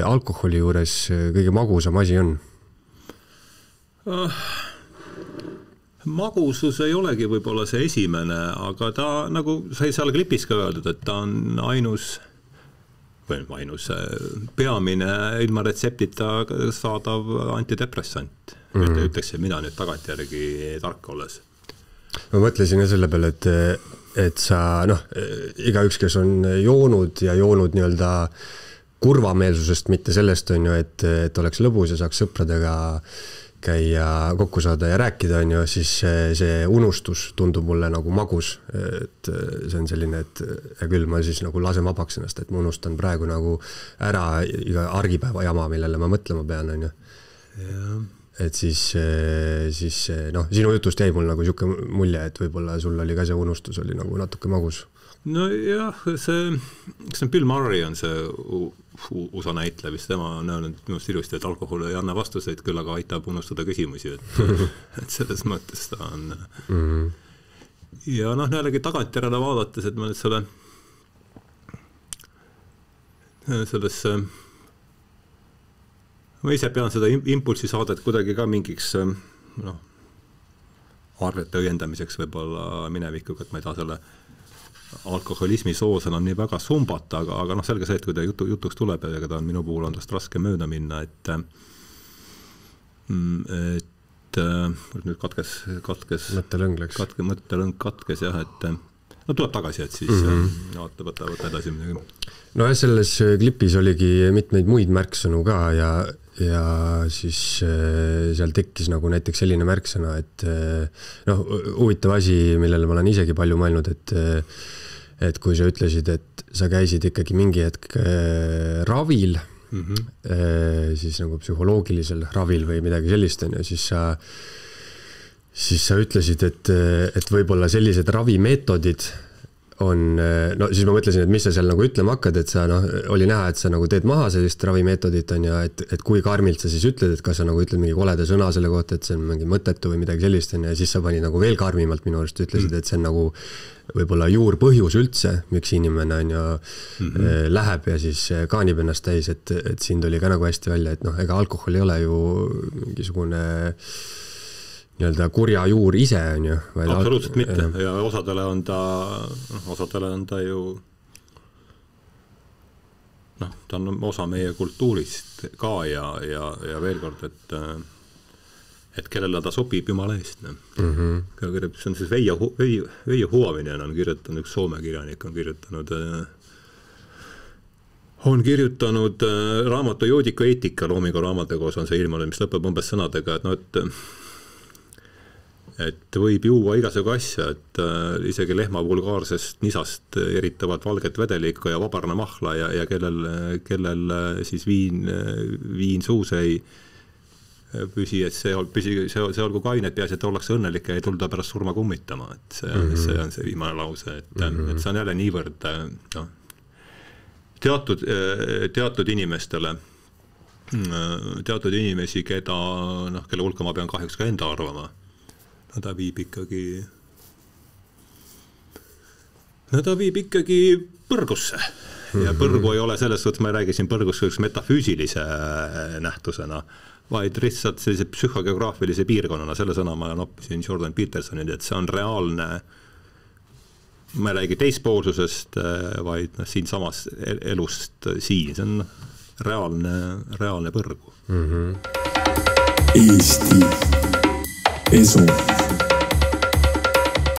alkoholi juures kõige magusam asi on? Magusus ei olegi võib-olla see esimene, aga ta, nagu sai seal klipis ka öeldud, et ta on ainus peamine ilma retseptita saadav antidepressant. Ütleks, et mina nüüd tagantjärgi tark olles. Ma mõtlesin selle peale, et sa, igaüks, kes on joonud ja joonud nii-öelda kurvameelsusest, mitte sellest on ju, et oleks lõbus ja saaks sõpradega käia kokku saada ja rääkida, on ju, siis see unustus tundub mulle nagu magus, et see on selline, et ja küll ma siis nagu lasen vabaks ennast, et ma unustan praegu nagu ära iga argipäeva jama, millele ma mõtlema pean, on ju. Et siis sinu jutust jäi mul nagu siuke mulje, et võib-olla sul oli ka see unustus oli nagu natuke magus. No jah, see Bill Murray on see USA näitleja, vist tema on öelnud minust ilusti, et alkohol ei anna vastuseid, küll aga aitab unustada küsimusi, et selles mõttes ta on. Ja jällegi tagantjärele vaadates, et ma nüüd sellesse ma ise pean seda impulsi saadet kuidagi ka mingiks arvete õiendamiseks võib-olla minevikuga, et ma ei taha selle alkoholismi soos enam nii väga sumbata, aga selge see, et kui ta jutuks tuleb ja ta on minu puhul on tast raske mööda minna, et nüüd katkes mõttelõng katkes jah, et tuleb tagasi, et siis võtta edasi midagi. No ja selles klipis oligi mitmeid muid märksõnu ka ja siis seal tekkis nagu näiteks selline märksõna, et huvitav asi, millele ma olen isegi palju mõelnud, et kui sa ütlesid, et sa käisid ikkagi mingi hetk ravil, siis nagu psühholoogilisel ravil või midagi sellist, ja siis sa ütlesid, et võib-olla sellised ravimeetodid on, siis ma mõtlesin, et mis sa seal nagu ütlema hakkad, et sa oli näha, et sa nagu teed maha sellist ravimeetodit on ja et kui karmilt sa siis ütled, et kas sa nagu ütled mingi koleda sõna selle kohta, et see on mingi mõttetu või midagi sellist on ja siis sa pani nagu veel karmimalt minu arust ütlesid, et see on nagu võib-olla juurpõhjus üldse, miks inimene on ju läheb ja siis kaanib ennast täis, et siin tuli ka nagu hästi välja, et ega alkohol ei ole ju mingisugune nii-öelda kurja juur ise on ju. Absoluutselt mitte ja osadele on ta ju ta on osa meie kultuurist ka ja veel kord, et kellele ta sobib jumala eest. See on siis Veijo Huovinen on kirjutanud, üks Soome kirjanik on kirjutanud raamatu Joodiku eetika loomingu raamatukogus on see ilmunud, mis lõpeb umbes sõnadega, et võib juua igasugu asja, et isegi lehma vulgaarsest nisast eritavad valget vedelikku ja vabarna mahla ja kellel siis viin suus ei püsi, et see olgu kained, peaasi, et ollakse õnnelik ja ei tulda pärast surma kummitama, et see on see viimane lause, et see on jälle niivõrd teatud inimestele, teatud inimesi, kelle hulka ma pean kahjuks ka enda arvama, ta viib ikkagi põrgusse. Ja põrgu ei ole selles suhtes, ma räägisin põrgusse metafüüsilise nähtusena, vaid lihtsalt sellise psühhogeograafilise piirkonnana, selle sõna ma noppisin Jordan Petersonile, et see on reaalne, ma ei räägi teispoolsusest, vaid siin samas elust siin, see on reaalne põrgu. Eesti Esu